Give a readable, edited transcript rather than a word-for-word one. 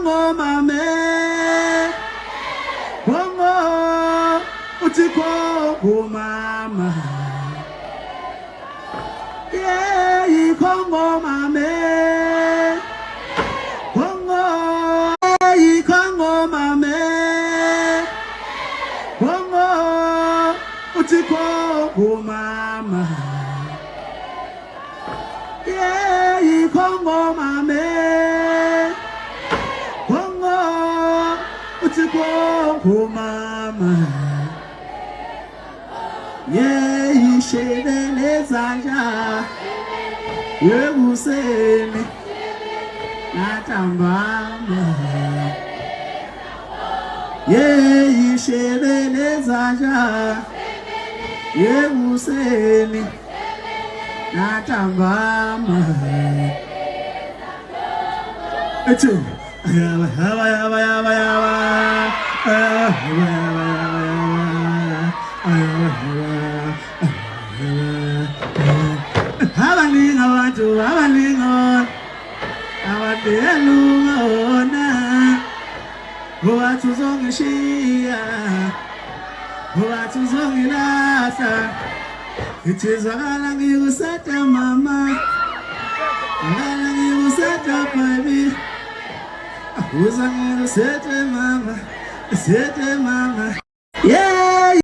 Kongo mame Kongo uthi Kongo mama Yeah Kongo mame Kongo Yeah Kongo mame Kongo uthi Kongo mama Yeah Kongo mame Kongo mama yeah ishebele zaja yebuseni natambama yeah ishebele zaja yebuseni natambama etu Abaninga abantu abaninga abadelungona wathi uzongishiya wathi uzongilahla ngithizakala ngikuseta mama ngala ngikuseta baby Uza ngikusete mama